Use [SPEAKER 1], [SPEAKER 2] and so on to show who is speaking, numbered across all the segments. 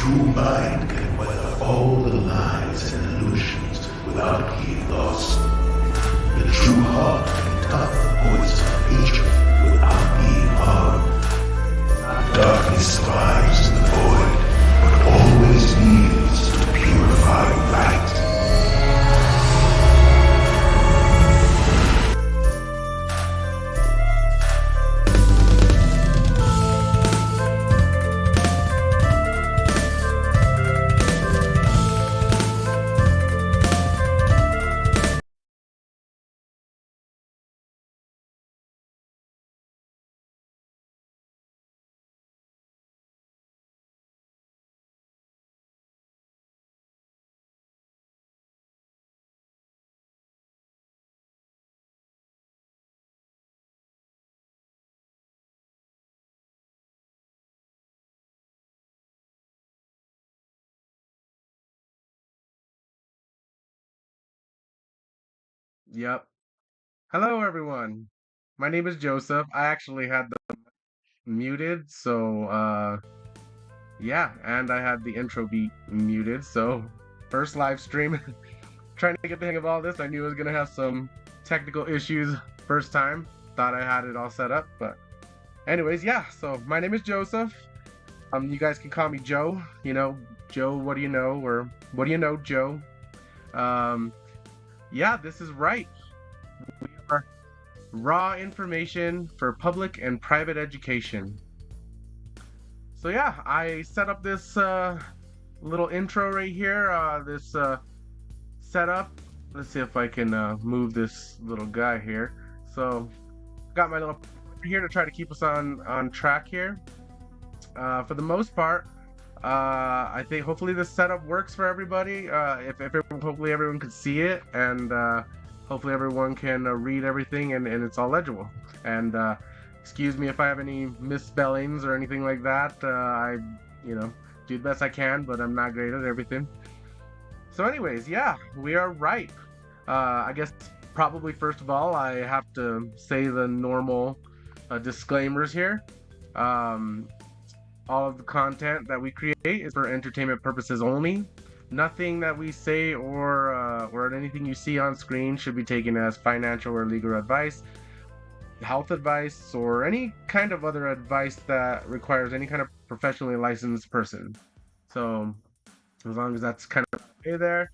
[SPEAKER 1] true mind can weather all the lies and illusions without being lost. The true heart can tough the poison of hatred without being harmed. Darkness thrives in the void, but always yields to purifying light.
[SPEAKER 2] Yep. Hello, everyone. My name is Joseph. I actually had them muted, so yeah, and I had the intro beat muted. So first live stream, trying to get the hang of all this. I knew I was gonna have some technical issues first time. Thought I had it all set up, but anyways, yeah. So my name is Joseph. You guys can call me Joe. You know, Joe. What do you know? Or what do you know, Joe? Um, yeah, this is right. We are raw information for public and private education. So yeah, I set up this little intro right here, this setup. Let's see if I can move this little guy here. So got my little here to try to keep us on track here. For the most part, I think hopefully this setup works for everybody. If hopefully everyone can see it, and hopefully everyone can read everything, and it's all legible. And excuse me if I have any misspellings or anything like that. I, do the best I can, but I'm not great at everything. So anyways, yeah, we are ripe. I guess probably first of all, I have to say the normal disclaimers here. All of the content that we create is for entertainment purposes only. Nothing that we say or anything you see on screen should be taken as financial or legal advice, health advice, or any kind of other advice that requires any kind of professionally licensed person. So as long as that's kind of okay there.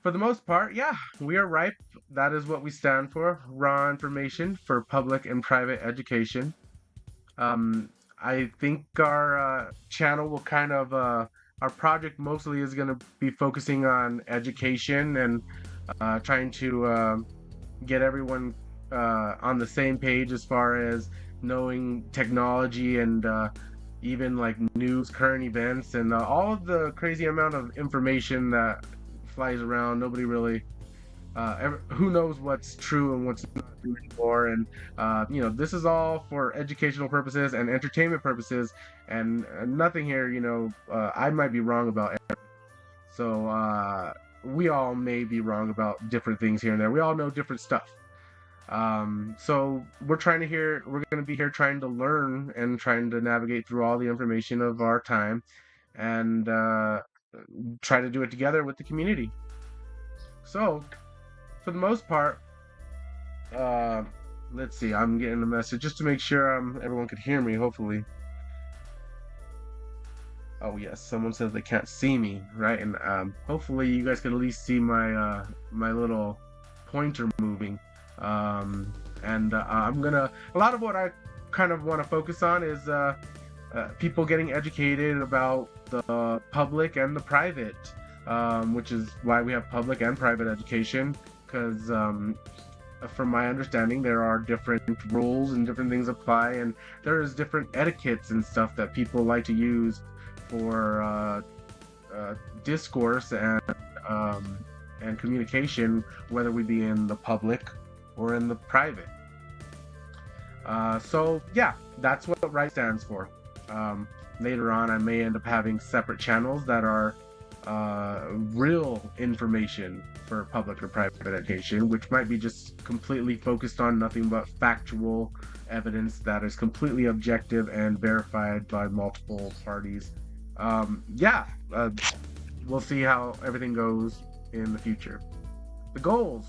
[SPEAKER 2] For the most part, yeah, we are ripe. That is what we stand for. Raw information for public and private education. I think our channel will kind of, our project mostly is going to be focusing on education and trying to get everyone on the same page as far as knowing technology and even like news, current events, and all of the crazy amount of information that flies around. Nobody really who knows what's true and what's not true anymore. And this is all for educational purposes and entertainment purposes, and nothing here, I might be wrong about everything. So we all may be wrong about different things here and there. We all know different stuff. So we're going to be here trying to learn and trying to navigate through all the information of our time, and try to do it together with the community. So for the most part, let's see, I'm getting a message just to make sure everyone could hear me, hopefully. Oh yes, someone says they can't see me, right? And hopefully you guys can at least see my my little pointer moving. And a lot of what I kind of want to focus on is people getting educated about the public and the private, which is why we have public and private education. Because from my understanding, there are different rules and different things apply, and there's different etiquettes and stuff that people like to use for discourse and communication, whether we be in the public or in the private. So yeah, that's what RIGHT stands for. Later on, I may end up having separate channels that are real information for public or private education, which might be just completely focused on nothing but factual evidence that is completely objective and verified by multiple parties yeah, we'll see how everything goes in the future. The goals.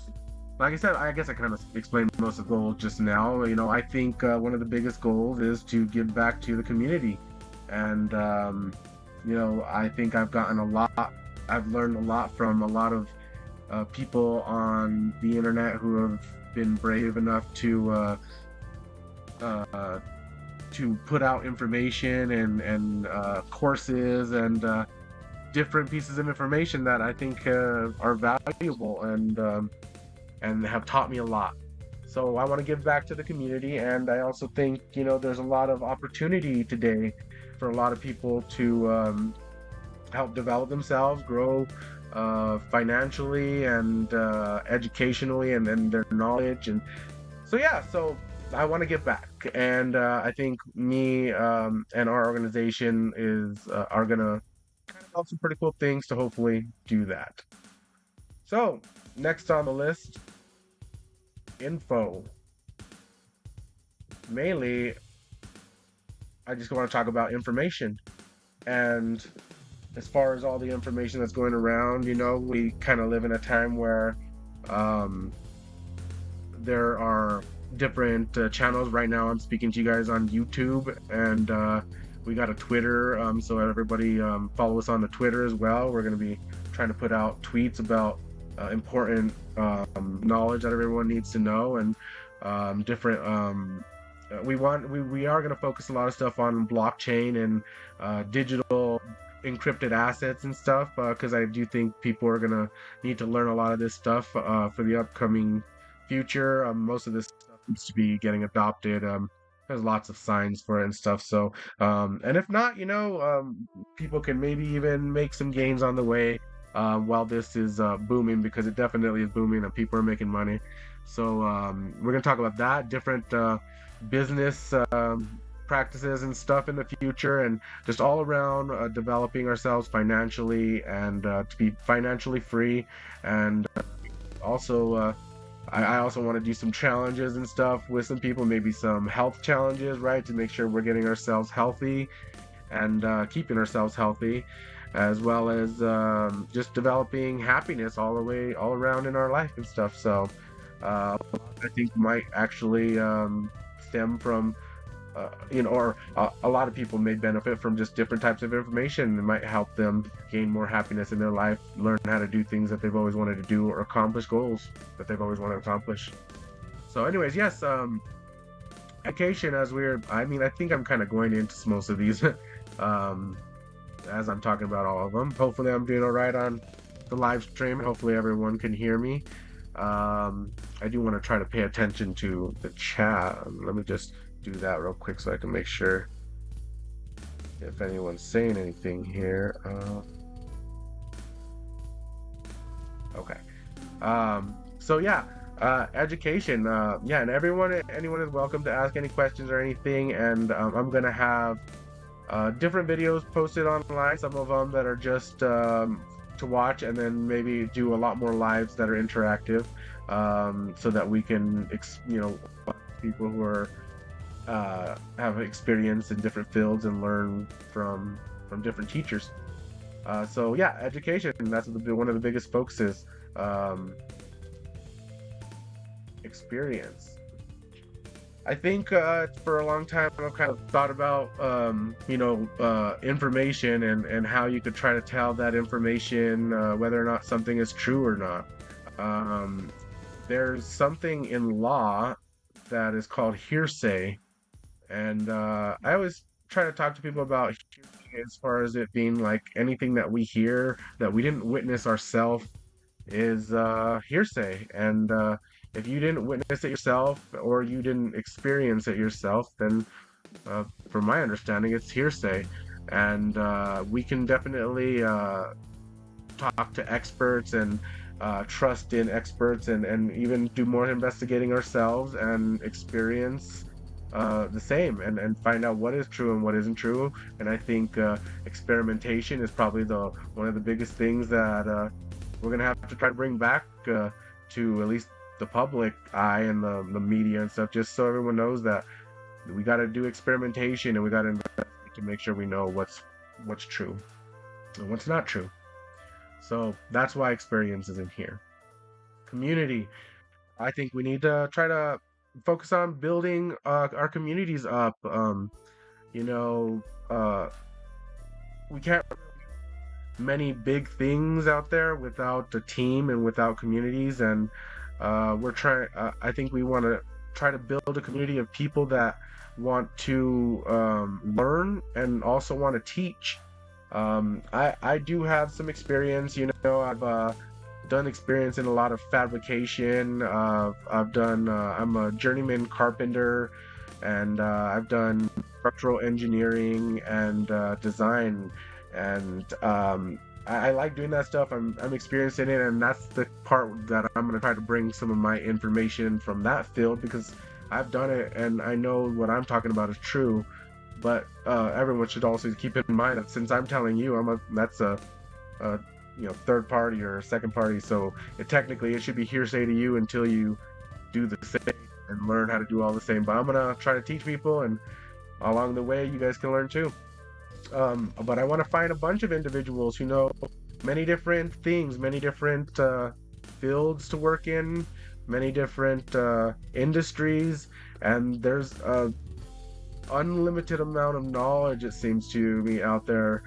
[SPEAKER 2] Like I said, I guess I kind of explained most of the goals just now. I think one of the biggest goals is to give back to the community. And, I think I've gotten I've learned a lot from a lot of people on the internet who have been brave enough to put out information and courses and different pieces of information that I think are valuable and have taught me a lot. So I want to give back to the community, and I also think there's a lot of opportunity today for a lot of people to help develop themselves, grow financially and educationally, and then their knowledge. And so I want to give back, and I think me and our organization are gonna kind of help some pretty cool things to hopefully do that. So next on the list, info. Mainly, I just want to talk about information. And as far as all the information that's going around, we kind of live in a time where there are different channels. Right now I'm speaking to you guys on YouTube, and we got a Twitter, so everybody follow us on the Twitter as well. We're going to be trying to put out tweets about important knowledge that everyone needs to know, and different we are going to focus a lot of stuff on blockchain and digital encrypted assets and stuff, because I do think people are going to need to learn a lot of this stuff for the upcoming future. Most of this stuff needs to be getting adopted. There's lots of signs for it and stuff. So, and if not, people can maybe even make some gains on the way while this is booming, because it definitely is booming and people are making money. So we're going to talk about that, different business practices and stuff in the future, and just all around developing ourselves financially and to be financially free. And also I also want to do some challenges and stuff with some people, maybe some health challenges, right, to make sure we're getting ourselves healthy and keeping ourselves healthy, as well as just developing happiness all around in our life and stuff. So I think might actually stem from or a lot of people may benefit from just different types of information. It might help them gain more happiness in their life, learn how to do things that they've always wanted to do, or accomplish goals that they've always wanted to accomplish. So anyways, yes, education, I think I'm kind of going into most of these as I'm talking about all of them. Hopefully I'm doing all right on the live stream. Hopefully everyone can hear me. I do want to try to pay attention to the chat. Let me just do that real quick so I can make sure if anyone's saying anything here. Okay. So yeah, education. Yeah, and anyone is welcome to ask any questions or anything. And I'm gonna have different videos posted online. Some of them that are just to watch, and then maybe do a lot more lives that are interactive, so that we can, people who are have experience in different fields and learn from different teachers. So yeah, education, that's one of the biggest focuses. Experience. I think for a long time I've kind of thought about information and how you could try to tell that information whether or not something is true or not. There's something in law that is called hearsay. And I always try to talk to people about hearsay as far as it being like anything that we hear that we didn't witness ourselves is hearsay. And if you didn't witness it yourself, or you didn't experience it yourself, then from my understanding, it's hearsay. And we can definitely talk to experts and trust in experts, and even do more investigating ourselves and experience the same, and find out what is true and what isn't true. And I think experimentation is probably one of the biggest things that we're gonna have to try to bring back to at least the public eye and the media and stuff, just so everyone knows that we got to do experimentation, and we got to investigate to make sure we know what's what's true and what's not true. So that's why experience is in here. Community. I think we need to try to focus on building our communities up. You know, uh, we can't many big things out there without a team and without communities, and we're trying. I think we want to try to build a community of people that want to learn and also want to teach. I do have some experience. I've done experience in a lot of fabrication. I've done. I'm a journeyman carpenter, and I've done structural engineering and design, and I like doing that stuff. I'm experienced in it, and that's the part that I'm gonna try to bring some of my information from that field, because I've done it and I know what I'm talking about is true. But everyone should also keep in mind that since I'm telling you, that's a third party or second party, so technically it should be hearsay to you until you do the same and learn how to do all the same. But I'm gonna try to teach people, and along the way you guys can learn too. But I want to find a bunch of individuals who know many different things, many different fields to work in, many different industries, and there's a unlimited amount of knowledge, it seems to me, out there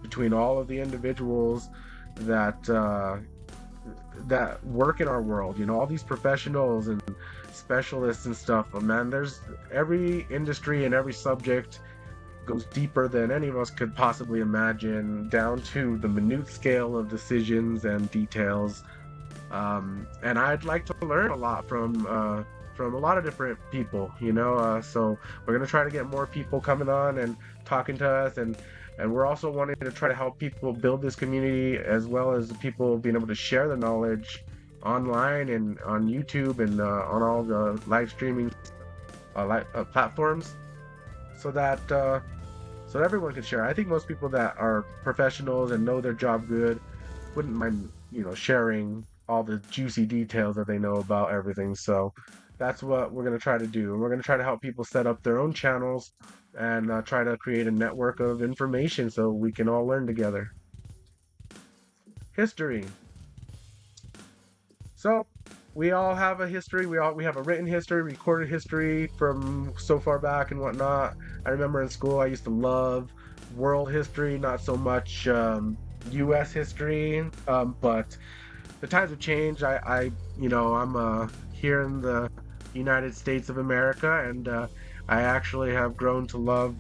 [SPEAKER 2] between all of the individuals that that work in our world. All these professionals and specialists and stuff. But man, there's every industry and every subject goes deeper than any of us could possibly imagine, down to the minute scale of decisions and details. And I'd like to learn a lot from a lot of different people, so we're going to try to get more people coming on and talking to us, and we're also wanting to try to help people build this community, as well as people being able to share the knowledge online and on YouTube and on all the live streaming platforms, so that everyone can share. I think most people that are professionals and know their job good wouldn't mind, sharing all the juicy details that they know about everything. So that's what we're going to try to do. And we're going to try to help people set up their own channels and try to create a network of information so we can all learn together. History. So we all have a history. We have a written history, recorded history from so far back and whatnot. I remember in school I used to love world history, not so much U.S. history. But the times have changed. I'm here in the United States of America, and I actually have grown to love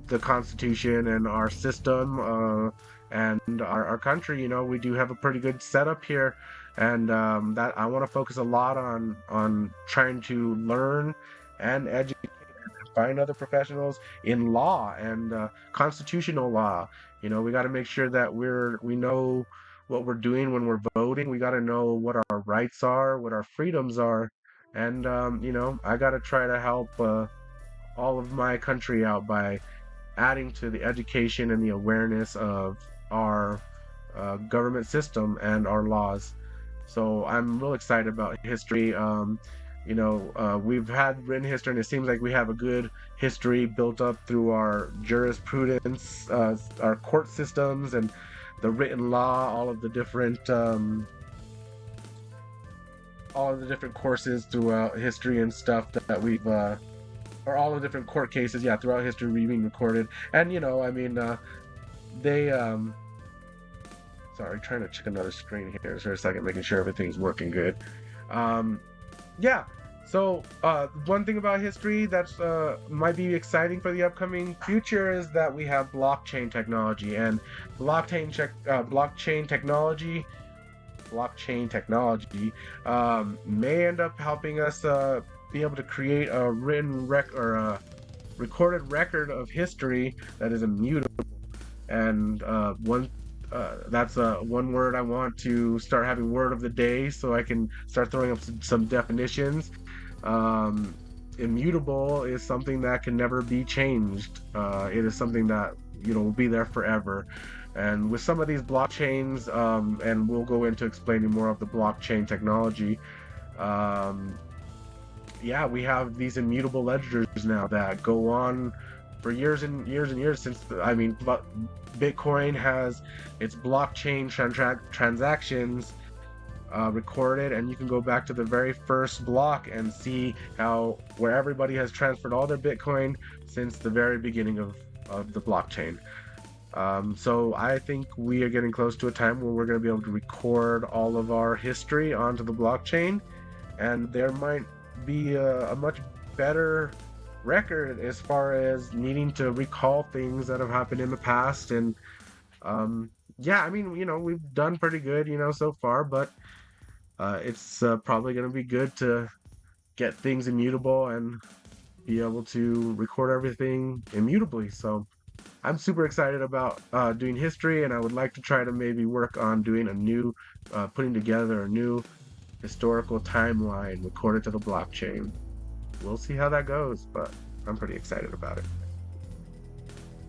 [SPEAKER 2] the Constitution and our system and our country. We do have a pretty good setup here, and that I want to focus a lot on trying to learn and educate and find other professionals in law and constitutional law. We got to make sure that we know what we're doing when we're voting. We got to know what our rights are, what our freedoms are. And, I got to try to help all of my country out by adding to the education and the awareness of our government system and our laws. So I'm real excited about history. We've had written history, and it seems like we have a good history built up through our jurisprudence, our court systems, and the written law, all of the different courses throughout history and stuff that we've or all the different court cases, throughout history being recorded. And they sorry, trying to check another screen here for a second, making sure everything's working good. So one thing about history that's might be exciting for the upcoming future is that we have blockchain technology, and blockchain technology may end up helping us be able to create a written or a recorded record of history that is immutable. And that's one word I want to start having word of the day, so I can start throwing up some definitions. Immutable is something that can never be changed. It is something that will be there forever. And with some of these blockchains, and we'll go into explaining more of the blockchain technology, we have these immutable ledgers now that go on for years and years and years since, Bitcoin has its blockchain transactions recorded, and you can go back to the very first block and see how where everybody has transferred all their Bitcoin since the very beginning of the blockchain. So I think we are getting close to a time where we're going to be able to record all of our history onto the blockchain, and there might be a much better record as far as needing to recall things that have happened in the past. And yeah, I mean, we've done pretty good, so far, but it's probably going to be good to get things immutable and be able to record everything immutably. So I'm super excited about doing history, and I would like to try to maybe work on doing putting together a new historical timeline recorded to the blockchain. We'll see how that goes, but I'm pretty excited about it.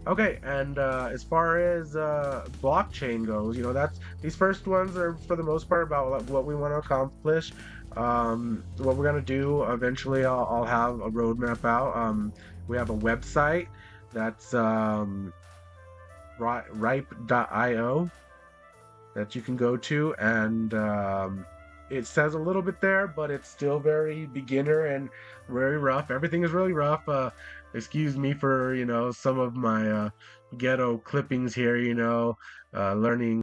[SPEAKER 2] Okay, and as far as blockchain goes, these first ones are for the most part about what we want to accomplish. What we're gonna do eventually, I'll have a roadmap out. We have a website that's ripe.io that you can go to, and it says a little bit there, but it's still very beginner and very rough. Everything is really rough. Excuse me for some of my ghetto clippings here. Learning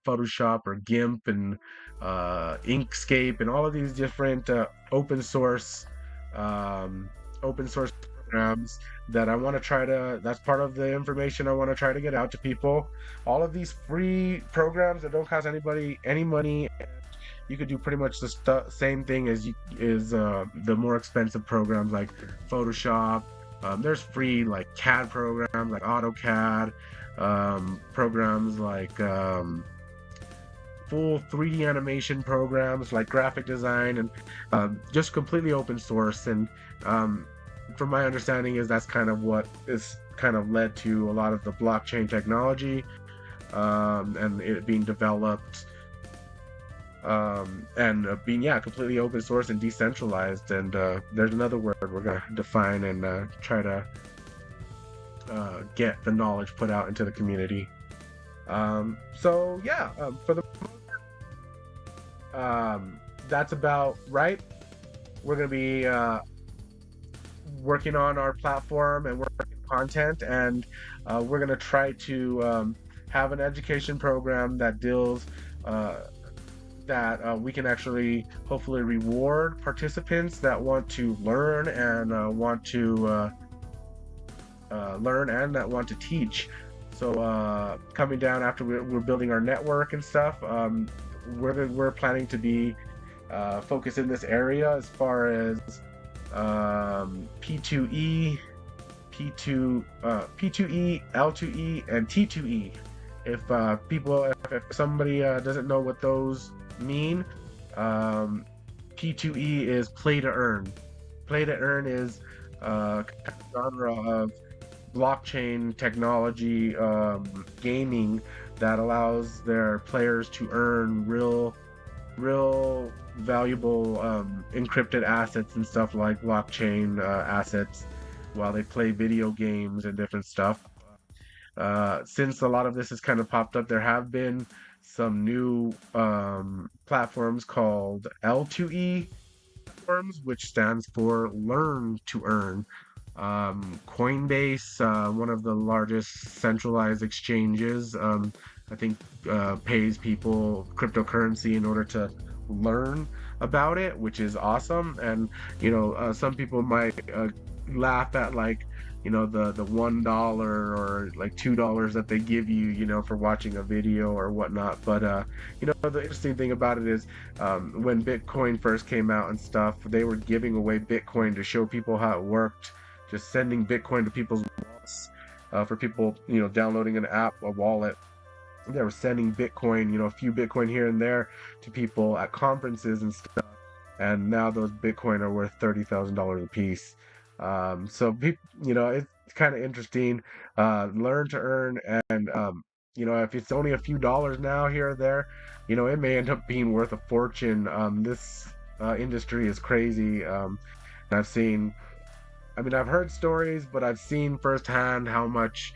[SPEAKER 2] Photoshop or GIMP and Inkscape and all of these different open source programs that I want to try to. That's part of the information I want to try to get out to people. All of these free programs that don't cost anybody any money. You could do pretty much the same thing as the more expensive programs like Photoshop. There's free like CAD programs like AutoCAD, programs like full 3D animation programs like graphic design, and just completely open source. And from my understanding is that's kind of what is kind of led to a lot of the blockchain technology, and it being developed, and being completely open source and decentralized. And there's another word we're gonna define and try to get the knowledge put out into the community. So yeah, for the that's about right. We're gonna be working on our platform and working content, and we're gonna try to have an education program that deals that we can actually hopefully reward participants that want to learn and want to that want to teach. So coming down after we're building our network and stuff, we're planning to be focused in this area as far as P2E, P2E, L2E, and T2E. If somebody doesn't know what those mean, P2E is play to earn. Play to earn is a genre of blockchain technology gaming that allows their players to earn real valuable encrypted assets and stuff like blockchain assets while they play video games and different stuff. Since a lot of this has kind of popped up, there have been some new platforms called L2E platforms, which stands for Learn to Earn. Coinbase, one of the largest centralized exchanges, I think pays people cryptocurrency in order to learn about it, which is awesome. And some people might laugh at like the $1 or like $2 that they give you for watching a video or whatnot. But the interesting thing about it is when Bitcoin first came out and stuff, they were giving away Bitcoin to show people how it worked, just sending Bitcoin to people's wallets, for people downloading an app, a wallet. They were sending Bitcoin, a few Bitcoin here and there to people at conferences and stuff. And now those Bitcoin are worth $30,000 a piece. So it's kind of interesting. Learn to earn, and if it's only a few dollars now here or there, it may end up being worth a fortune. This industry is crazy. I've seen I mean, I've heard stories, but I've seen firsthand how much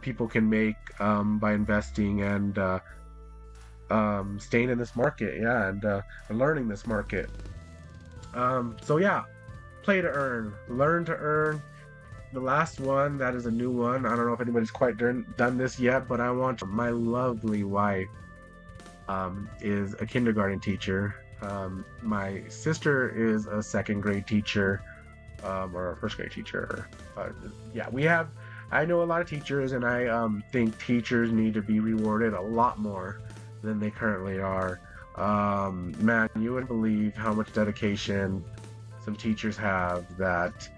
[SPEAKER 2] people can make by investing and staying in this market, yeah, and learning this market. So yeah, play to earn, learn to earn. The last one, that is a new one. I don't know if anybody's quite done this yet, but I want my lovely wife is a kindergarten teacher. My sister is a second grade teacher, or a first grade teacher. Yeah, I know a lot of teachers, and I think teachers need to be rewarded a lot more than they currently are. Man, you wouldn't believe how much dedication some teachers have, that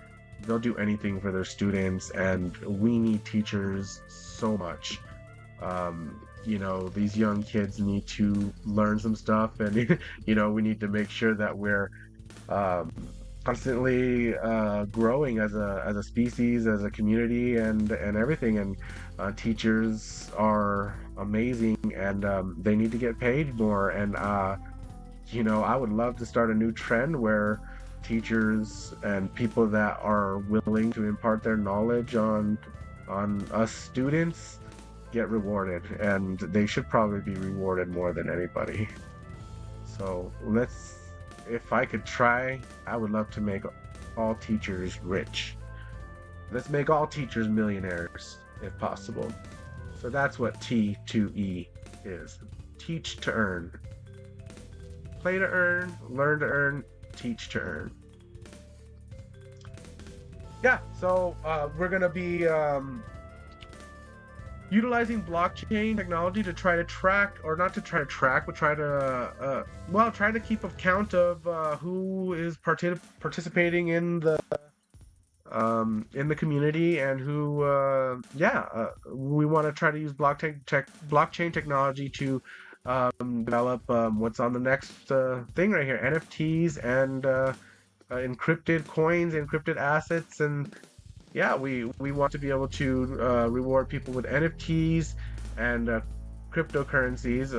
[SPEAKER 2] they'll do anything for their students, and we need teachers so much. These young kids need to learn some stuff, and we need to make sure that we're um, constantly growing as a species, as a community, and everything. And teachers are amazing, and they need to get paid more. And I would love to start a new trend where teachers and people that are willing to impart their knowledge on us students get rewarded, and they should probably be rewarded more than anybody. So if I could try, I would love to make all teachers rich. Let's make all teachers millionaires if possible. So that's what T2E is. Teach to earn. Play to earn, learn to earn, teach to earn. Yeah, so we're going to be utilizing blockchain technology to try to track, or not to try to track, but try to keep account of who is participating in the community, and who we want to try to use blockchain technology to develop what's on the next thing right here: NFTs and encrypted coins, encrypted assets. And yeah, we want to be able to reward people with NFTs and cryptocurrencies,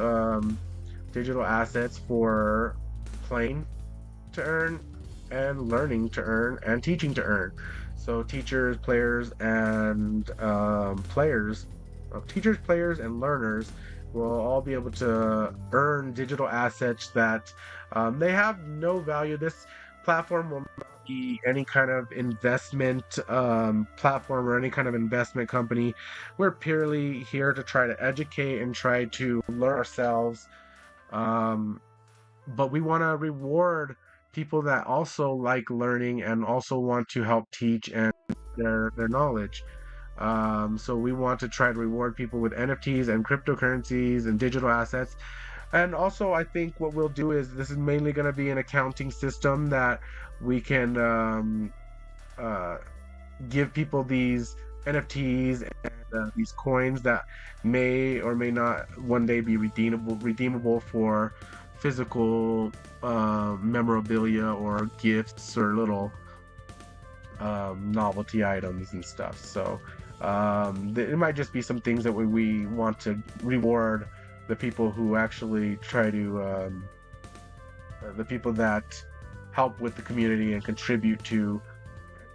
[SPEAKER 2] digital assets, for playing to earn and learning to earn and teaching to earn. So teachers, players, and teachers, players, and learners will all be able to earn digital assets that they have no value. This platform will not be any kind of investment platform or any kind of investment company. We're purely here to try to educate and try to learn ourselves. But we want to reward people that also like learning and also want to help teach and their knowledge. So we want to try to reward people with NFTs and cryptocurrencies and digital assets. And also, I think what we'll do is, this is mainly going to be an accounting system that we can give people these NFTs and these coins that may or may not one day be redeemable for physical memorabilia or gifts or little novelty items and stuff. So it might just be some things that we want to reward the people who actually try to the people that help with the community and contribute to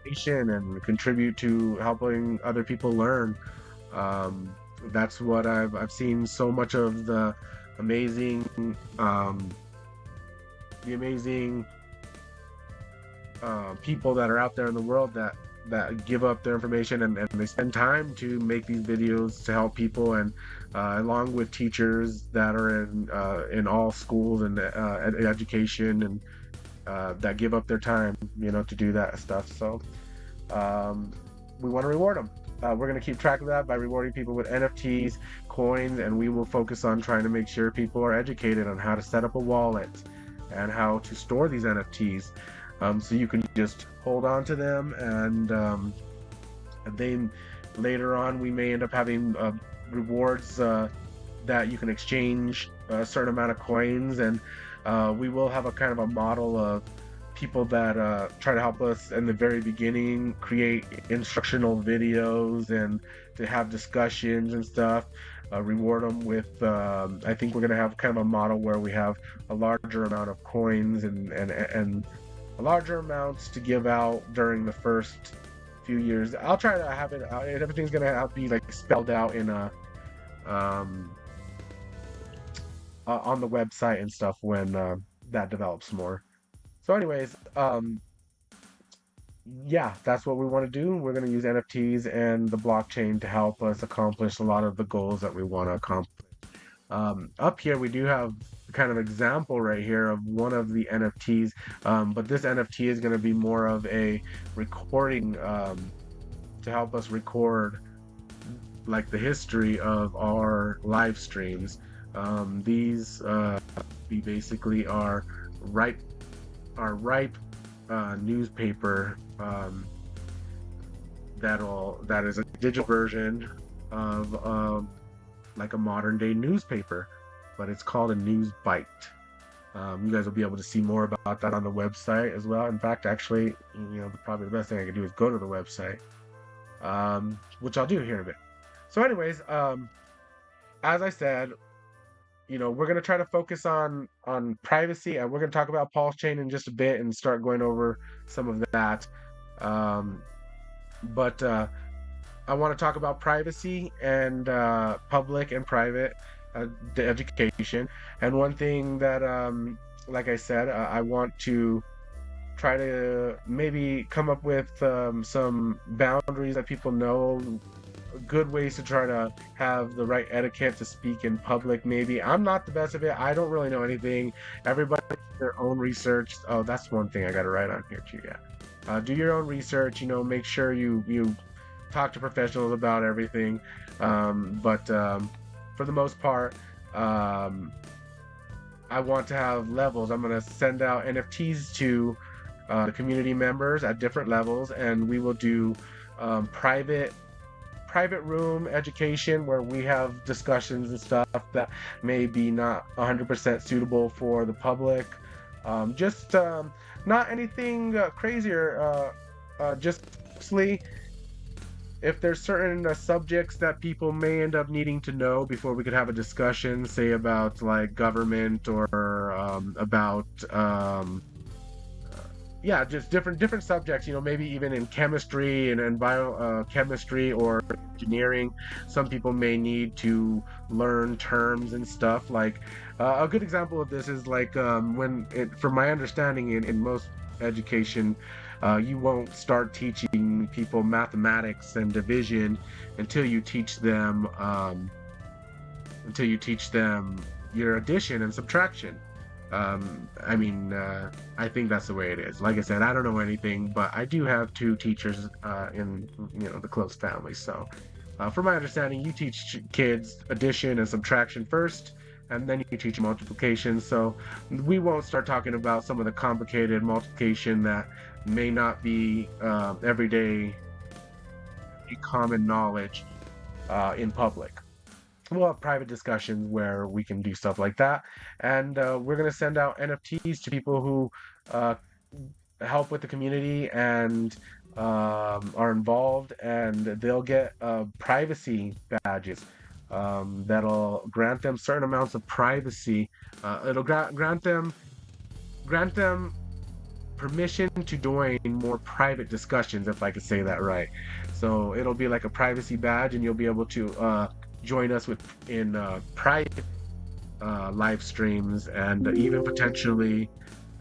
[SPEAKER 2] education and contribute to helping other people learn. That's what I've seen so much of the amazing people that are out there in the world that give up their information and they spend time to make these videos to help people, and along with teachers that are in all schools and education, and that give up their time, to do that stuff. So we want to reward them. We're going to keep track of that by rewarding people with NFTs, coins, and we will focus on trying to make sure people are educated on how to set up a wallet and how to store these NFTs. So you can just hold on to them, and then later on we may end up having rewards that you can exchange a certain amount of coins, and we will have a kind of a model of people that try to help us in the very beginning create instructional videos and to have discussions and stuff. Reward them with I think we're going to have kind of a model where we have a larger amount of coins and larger amounts to give out during the first few years. I'll try to have it. Everything's gonna be like spelled out in a um, on the website and stuff when that develops more. So, anyways, yeah, that's what we want to do. We're going to use NFTs and the blockchain to help us accomplish a lot of the goals that we want to accomplish. Up here, we do have kind of example right here of one of the NFTs, but this NFT is going to be more of a recording to help us record like the history of our live streams. These we basically are ripe newspaper that is a digital version of like a modern day newspaper, but it's called a news bite. You guys will be able to see more about that on the website as well. In fact, actually, probably the best thing I could do is go to the website, which I'll do here in a bit. So anyways, as I said, we're going to try to focus on privacy, and we're going to talk about PULSECHAIN in just a bit and start going over some of that. But I want to talk about privacy and public and private education. And one thing that, like I said, I want to try to maybe come up with some boundaries that people know, good ways to try to have the right etiquette to speak in public. Maybe I'm not the best of it. I don't really know anything. Everybody does their own research. Oh, that's one thing I got to write on here too. Yeah, do your own research. Make sure you talk to professionals about everything. But for the most part, I want to have levels. I'm going to send out NFTs to the community members at different levels, and we will do private room education where we have discussions and stuff that may be not 100% suitable for the public. Just not anything crazy or just mostly if there's certain subjects that people may end up needing to know before we could have a discussion, say about like government or about yeah, just different subjects, maybe even in chemistry and biochemistry or engineering. Some people may need to learn terms and stuff. Like a good example of this is like from my understanding in most education, you won't start teaching people mathematics and division until you teach them your addition and subtraction. I think that's the way it is. Like I said, I don't know anything, but I do have two teachers in the close family. So from my understanding, you teach kids addition and subtraction first, and then you teach multiplication. So we won't start talking about some of the complicated multiplication that may not be everyday common knowledge in public. We'll have private discussions where we can do stuff like that, and we're going to send out NFTs to people who help with the community and are involved, and they'll get privacy badges that'll grant them certain amounts of privacy. It'll grant them permission to join more private discussions, if I could say that right. So it'll be like a privacy badge, and you'll be able to join us in private live streams and even potentially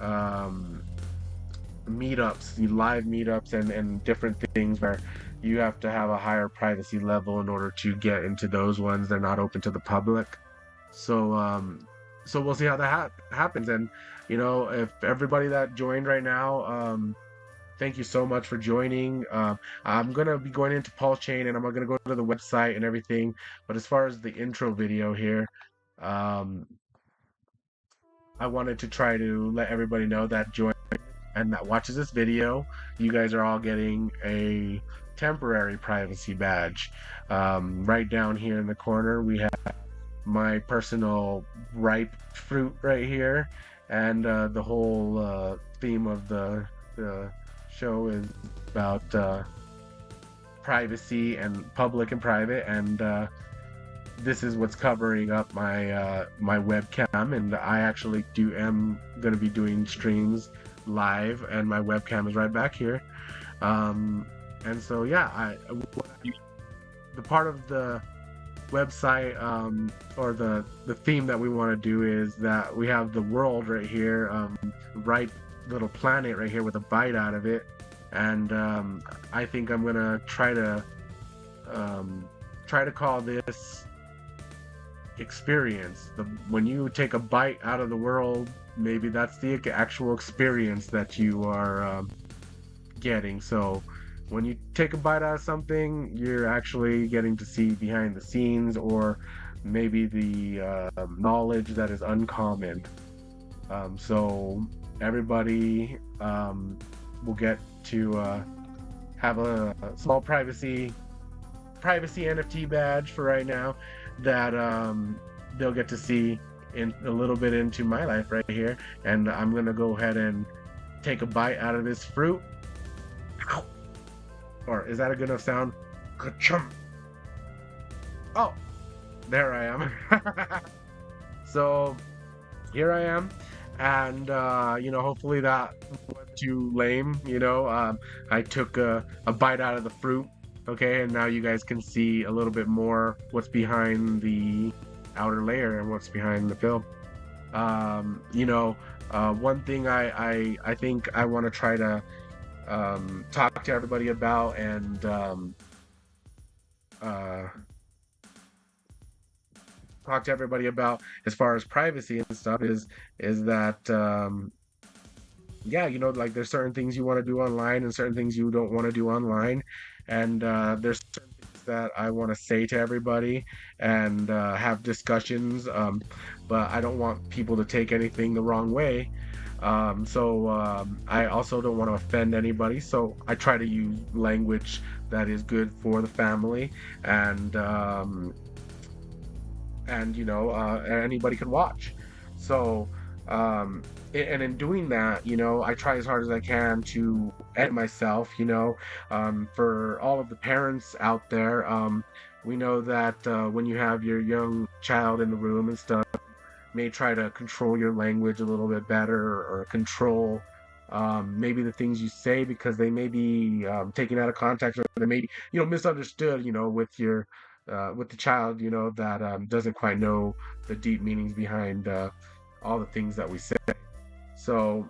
[SPEAKER 2] live meetups and different things where you have to have a higher privacy level in order to get into those ones. They're not open to the public. So we'll see how that happens. And if everybody that joined right now, thank you so much for joining. I'm going to be going into PULSECHAIN, and I'm going to go to the website and everything. But as far as the intro video here, I wanted to try to let everybody know that join and that watches this video, you guys are all getting a temporary privacy badge. Right down here in the corner, we have my personal ripe fruit right here. And the whole theme of the show is about privacy and public and private, and this is what's covering up my my webcam. And I actually am going to be doing streams live, and my webcam is right back here. And so yeah, the part of the website, or the theme that we want to do is that we have the world right here, right little planet right here with a bite out of it, and I think I'm gonna try to call this experience. When you take a bite out of the world, maybe that's the actual experience that you are getting. So when you take a bite out of something, you're actually getting to see behind the scenes, or maybe the knowledge that is uncommon. So everybody will get to have a small privacy NFT badge for right now that they'll get to see in a little bit into my life right here. And I'm gonna go ahead and take a bite out of this fruit. Ow. Or is that a good enough sound? Ka-chum. Oh, there I am. So here I am, and hopefully that wasn't too lame. I took a bite out of the fruit. Okay, and now you guys can see a little bit more what's behind the outer layer and what's behind the film. One thing I think I want to try to talk to everybody about, and talk to everybody about as far as privacy and stuff is that like there's certain things you want to do online and certain things you don't want to do online, and there's certain things that I want to say to everybody and have discussions, but I don't want people to take anything the wrong way. I also don't want to offend anybody, so I try to use language that is good for the family, and anybody can watch. So and in doing that, I try as hard as I can to edit myself. For all of the parents out there, we know that when you have your young child in the room and stuff, may try to control your language a little bit better, or control maybe the things you say, because they may be taken out of context, or they may be misunderstood, with the child, that doesn't quite know the deep meanings behind all the things that we say. So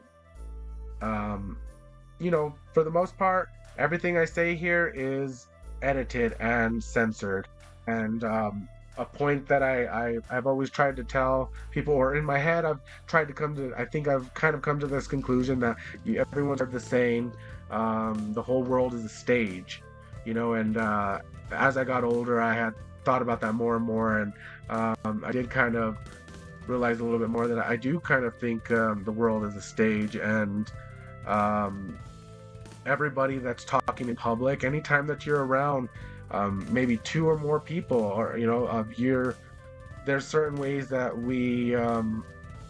[SPEAKER 2] for the most part, everything I say here is edited and censored. And a point that I've always tried to tell people, or in my head I've kind of come to this conclusion that everyone's the same. The whole world is a stage, and as I got older, I had thought about that more and more, and I did kind of realize a little bit more that I do kind of think the world is a stage, and everybody that's talking in public, anytime that you're around maybe two or more people, or there's certain ways that we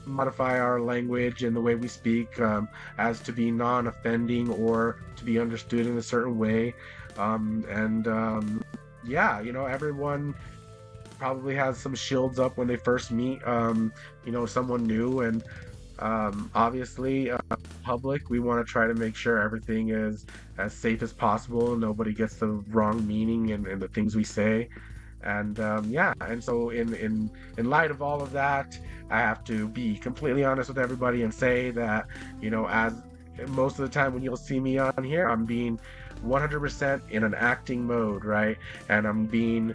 [SPEAKER 2] modify our language and the way we speak, as to be non-offending or to be understood in a certain way. Everyone probably has some shields up when they first meet someone new, and obviously public, we want to try to make sure everything is as safe as possible, nobody gets the wrong meaning in the things we say. And and so in light of all of that, I have to be completely honest with everybody and say that as most of the time when you'll see me on here, I'm being 100% in an acting mode, right? And I'm being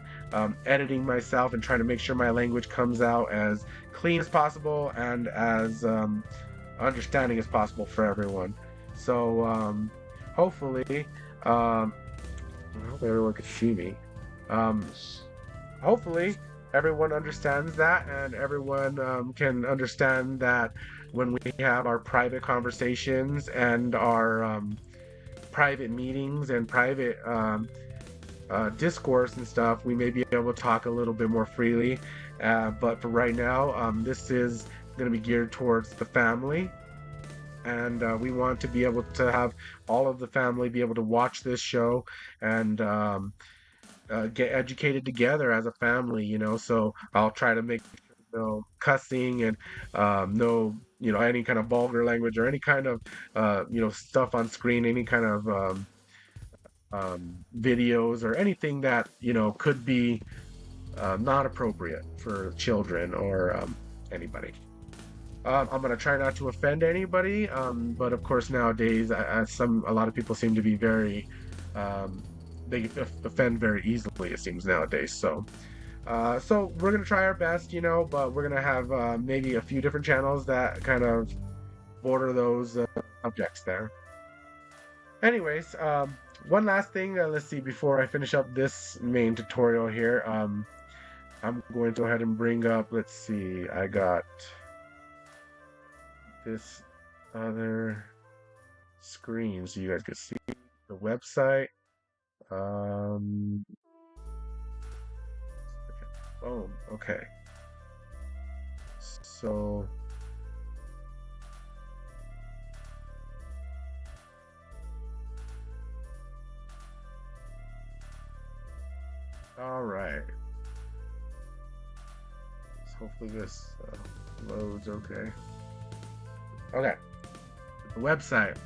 [SPEAKER 2] editing myself and trying to make sure my language comes out as clean as possible and as understanding as possible for everyone. So hopefully I hope everyone can see me. Hopefully everyone understands that, and everyone can understand that when we have our private conversations and our private meetings and private discourse and stuff, we may be able to talk a little bit more freely. But for right now, this is going to be geared towards the family, and we want to be able to have all of the family be able to watch this show and get educated together as a family. So I'll try to make no cussing and no any kind of vulgar language or any kind of stuff on screen, any kind of videos or anything that could be not appropriate for children or anybody. I'm gonna try not to offend anybody, but of course nowadays, a lot of people seem to be very, they offend very easily. It seems nowadays. So we're gonna try our best, but we're gonna have maybe a few different channels that kind of border those subjects there. Anyways, one last thing. Let's see before I finish up this main tutorial here. I'm going to go ahead and bring up. Let's see. I got this other screen so you guys can see the website. Oh, okay. So all right. So hopefully this loads okay. Okay, the website.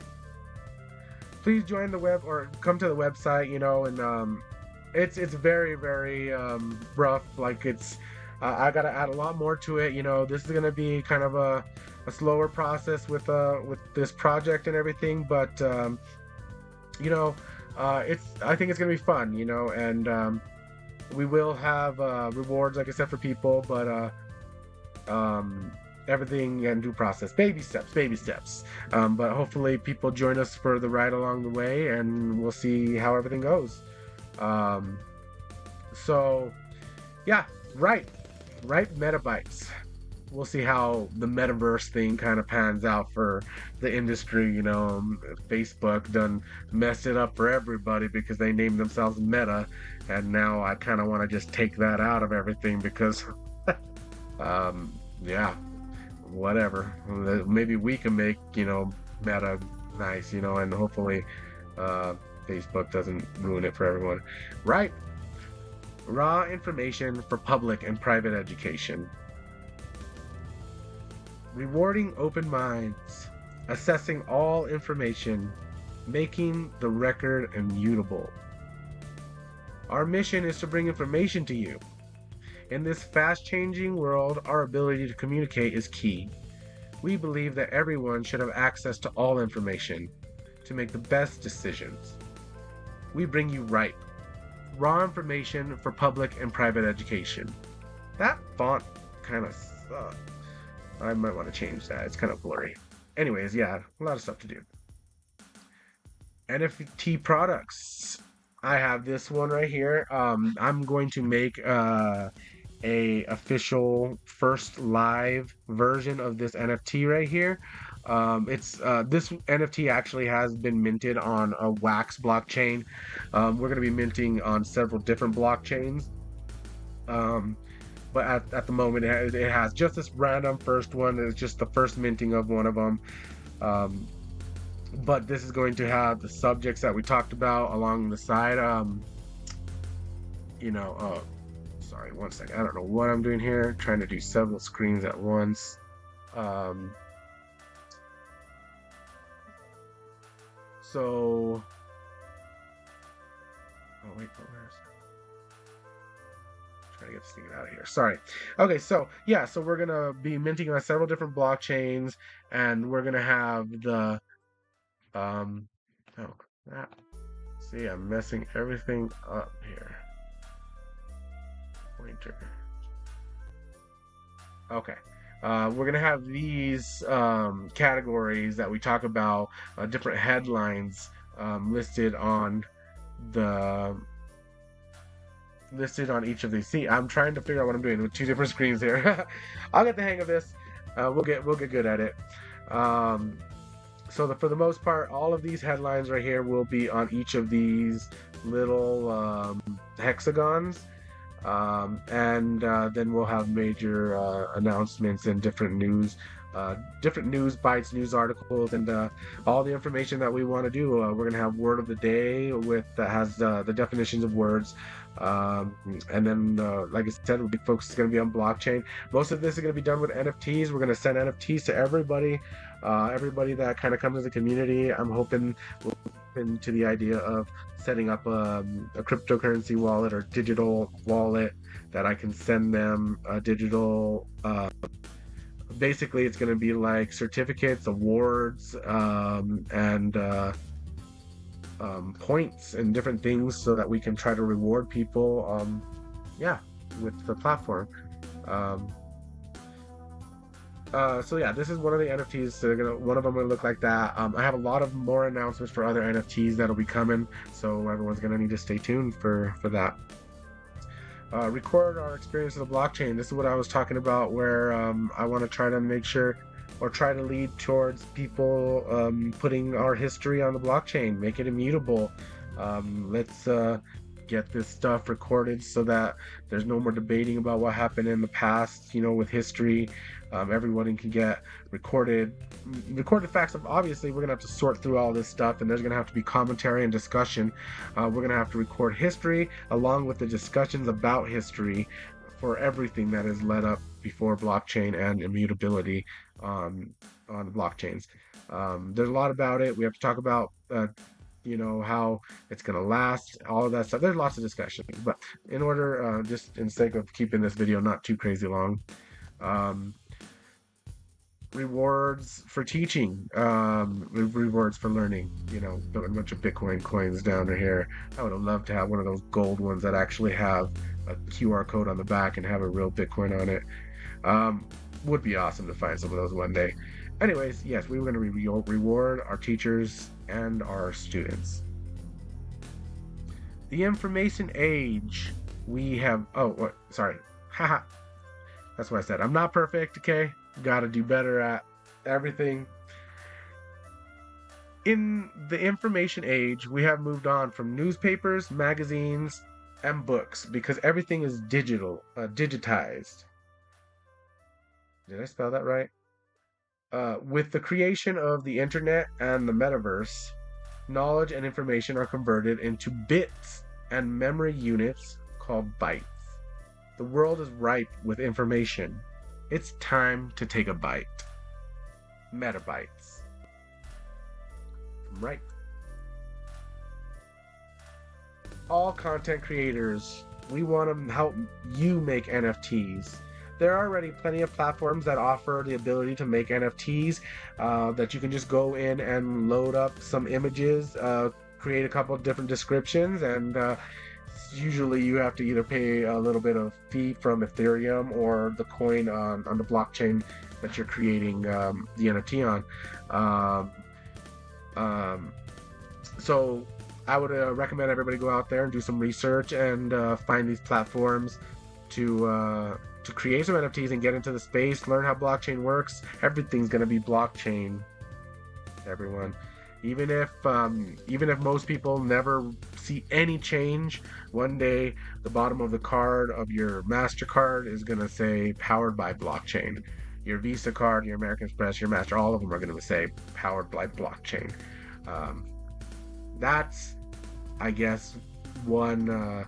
[SPEAKER 2] Please join the web or come to the website, and it's very, very rough. Like I gotta add a lot more to it. This is gonna be kind of a slower process with this project and everything, but I think it's gonna be fun, and we will have rewards, like I said, for people, but everything in due process, baby steps, but hopefully people join us for the ride along the way, and we'll see how everything goes. So yeah, right metabytes. We'll see how the metaverse thing kind of pans out for the industry. Facebook done messed it up for everybody because they named themselves Meta, and now I kind of want to just take that out of everything because yeah, whatever. Maybe we can make Meta nice, and hopefully Facebook doesn't ruin it for everyone. Right. Raw information for public and private education. Rewarding open minds. Assessing all information. Making the record immutable. Our mission is to bring information to you. In this fast-changing world, our ability to communicate is key. We believe that everyone should have access to all information to make the best decisions. We bring you Rippe, raw information for public and private education. That font kind of sucks. I might want to change that. It's kind of blurry. Anyways, yeah, a lot of stuff to do. NFT products. I have this one right here. I'm going to make a official first live version of this NFT right here. This NFT actually has been minted on a Wax blockchain. We're going to be minting on several different blockchains. But at the moment it has just this random first one. It's just the first minting of one of them. But this is going to have the subjects that we talked about along the side. Sorry, one second. I don't know what I'm doing here. Trying to do several screens at once. So, oh wait, where's it? Trying to get this thing out of here. Sorry. Okay, so yeah, so we're gonna be minting on several different blockchains, and we're gonna have the oh crap. See, I'm messing everything up here. Pointer. Okay. We're gonna have these categories that we talk about, different headlines listed on each of these. See, I'm trying to figure out what I'm doing with two different screens here. I'll get the hang of this. We'll get good at it. So for the most part, all of these headlines right here will be on each of these little hexagons. And then we'll have major announcements and different news different news bites, news articles, and all the information that we want to do. We're gonna have word of the day with that has the definitions of words, and then like I said, the big focus is gonna be on blockchain. Most of this is gonna be done with NFTs. We're gonna send NFTs to everybody, everybody that kind of comes to the community. I'm hoping we'll into the idea of setting up a cryptocurrency wallet or digital wallet that I can send them a digital. Basically, it's going to be like certificates, awards, and points and different things so that we can try to reward people, yeah, with the platform. So yeah, this is one of the NFTs. So one of them will look like that. I have a lot of more announcements for other NFTs that'll be coming, so everyone's gonna need to stay tuned for that. Record our experience of the blockchain. This is what I was talking about, where I want to try to make sure or try to lead towards people putting our history on the blockchain, make it immutable. Let's get this stuff recorded so that there's no more debating about what happened in the past, with history. Everyone can get recorded facts of. Obviously, we're gonna have to sort through all this stuff, and there's gonna have to be commentary and discussion. We're gonna have to record history along with the discussions about history for everything that has led up before blockchain and immutability on blockchains. There's a lot about it. We have to talk about how it's going to last, all of that stuff. There's lots of discussion, but in order, just in sake of keeping this video not too crazy long, rewards for teaching, rewards for learning, put a bunch of Bitcoin coins down here. I would have loved to have one of those gold ones that actually have a QR code on the back and have a real Bitcoin on it. Would be awesome to find some of those one day. Anyways, yes, we were going to reward our teachers and our students. The information age, we have, sorry. Haha. That's what I said. I'm not perfect, okay? Gotta do better at everything. In the information age, we have moved on from newspapers, magazines, and books because everything is digitized. Did I spell that right? With the creation of the internet and the metaverse, knowledge and information are converted into bits and memory units called bytes. The world is ripe with information. It's time to take a bite. Metabytes. Right. All content creators, we want to help you make NFTs. There are already plenty of platforms that offer the ability to make NFTs that you can just go in and load up some images, create a couple of different descriptions, and usually you have to either pay a little bit of fee from Ethereum or the coin on the blockchain that you're creating the NFT on. So I would recommend everybody go out there and do some research and find these platforms to create some NFTs and get into the space, learn how blockchain works. Everything's going to be blockchain, everyone. Even if most people never see any change, one day the bottom of the card of your MasterCard is going to say powered by blockchain. Your Visa card, your American Express, your Master, all of them are going to say powered by blockchain. That's, I guess, one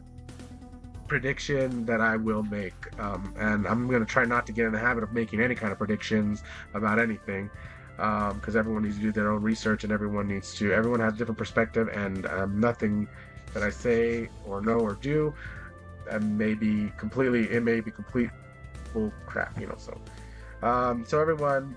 [SPEAKER 2] prediction that I will make, and I'm going to try not to get in the habit of making any kind of predictions about anything, because everyone needs to do their own research, and everyone has a different perspective, and nothing that I say or know or do it may be complete bull crap, so everyone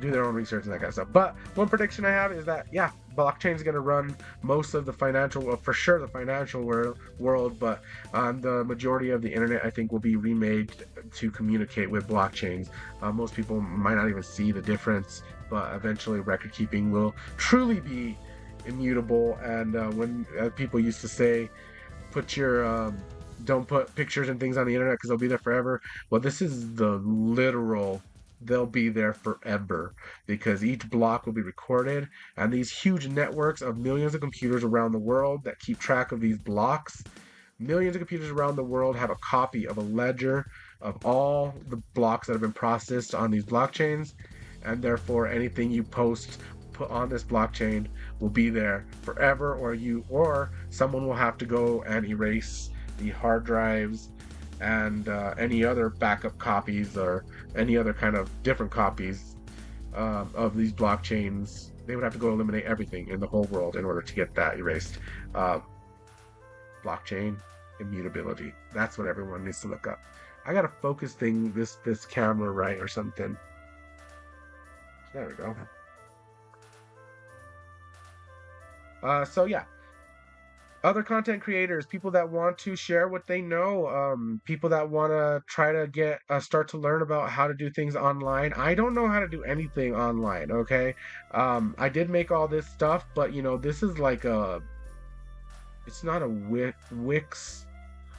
[SPEAKER 2] do their own research and that kind of stuff. But one prediction I have is that blockchain is going to run most of the financial, for sure the financial world, but the majority of the internet I think will be remade to communicate with blockchains. Most people might not even see the difference, but eventually record keeping will truly be immutable. And when people used to say, don't put pictures and things on the internet because they'll be there forever. Well, this is the literal. They'll be there forever because each block will be recorded, and these huge networks of millions of computers around the world that keep track of these blocks. Millions of computers around the world have a copy of a ledger of all the blocks that have been processed on these blockchains, and therefore anything you put on this blockchain will be there forever, or someone will have to go and erase the hard drives and any other backup copies or any other kind of different copies of these blockchains. They would have to go eliminate everything in the whole world in order to get that erased. Blockchain immutability. That's what everyone needs to look up. I gotta focus this camera right or something. There we go. So yeah, other content creators, people that want to share what they know, people that want to try to get start to learn about how to do things online. I don't know how to do anything online, okay? I did make all this stuff, but you know, this is like it's not a Wix.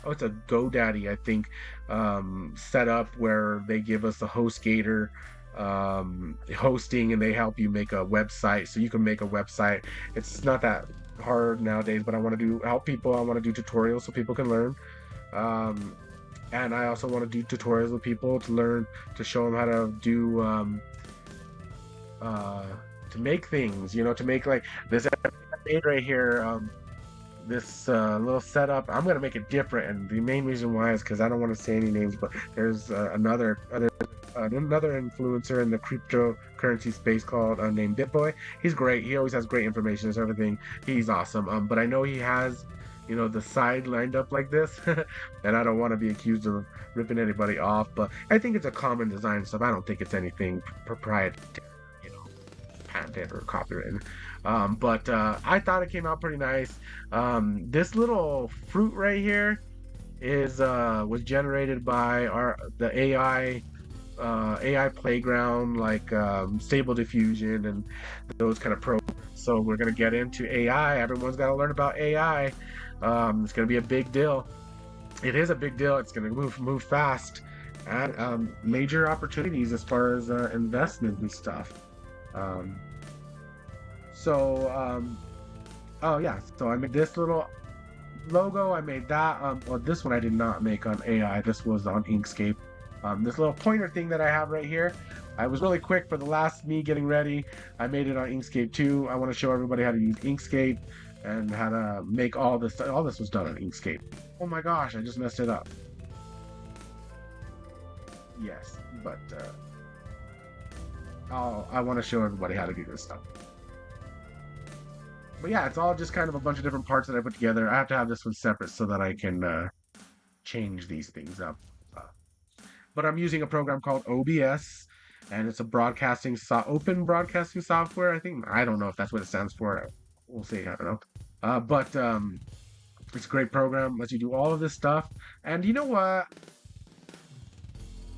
[SPEAKER 2] Oh, it's a GoDaddy, I think, setup where they give us a HostGator hosting, and they help you make a website, so you can make a website. It's not that hard nowadays, but I want to help people. I want to do tutorials so people can learn, and I also want to do tutorials with people to learn, to show them how to do to make things, you know, to make like this right here. This little setup, I'm gonna make it different, and the main reason why is because I don't want to say any names, but there's another influencer in the cryptocurrency space called named BitBoy. He's great. He always has great information and everything. He's awesome. But I know he has, you know, the side lined up like this, and I don't want to be accused of ripping anybody off. But I think it's a common design stuff. I don't think it's anything proprietary, you know, patented or copyrighted. But I thought it came out pretty nice. This little fruit right here was generated by the AI playground, like Stable Diffusion and those kind of programs. So we're gonna get into AI. Everyone's got to learn about AI. It's gonna be a big deal. It is a big deal. It's gonna move fast, and major opportunities as far as investment and stuff. Oh yeah, so I made this little logo. I made that. Well, this one I did not make on AI. This was on Inkscape. This little pointer thing that I have right here, I was really quick for the last me getting ready. I made it on Inkscape too. I want to show everybody how to use Inkscape and how to make all this. All this was done on Inkscape. Oh my gosh, I just messed it up. Yes, but I want to show everybody how to do this stuff. But yeah, it's all just kind of a bunch of different parts that I put together. I have to have this one separate so that I can change these things up. But I'm using a program called OBS, and it's a open broadcasting software. I don't know if that's what it stands for. We'll see. I don't know. But it's a great program. Lets you do all of this stuff. And you know what?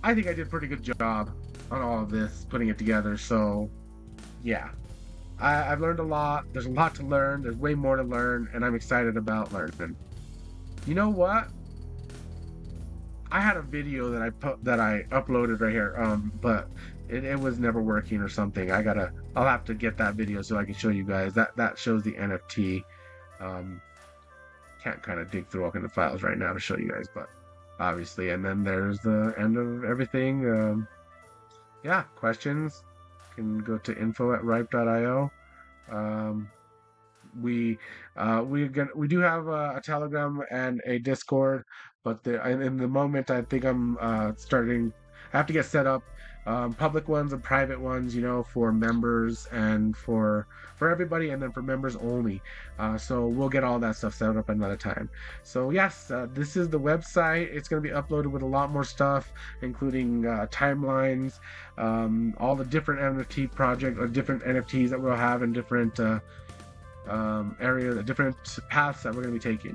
[SPEAKER 2] I think I did a pretty good job on all of this, putting it together. So yeah. I've learned a lot. There's a lot to learn. There's way more to learn, and I'm excited about learning. You know what? I had a video that I uploaded right here, but it was never working or something. I'll have to get that video so I can show you guys. That shows the NFT. Can't kind of dig through all kind of files right now to show you guys, but obviously. And then there's the end of everything. Yeah, questions can go to info@ripe.io. We do have a Telegram and a Discord, but in the moment I think I'm starting. I have to get set up public ones and private ones, you know, for members and for everybody, and then for members only. So we'll get all that stuff set up another time. So yes, this is the website. It's going to be uploaded with a lot more stuff, including timelines, all the different NFT projects or different NFTs that we'll have in different areas, different paths that we're going to be taking.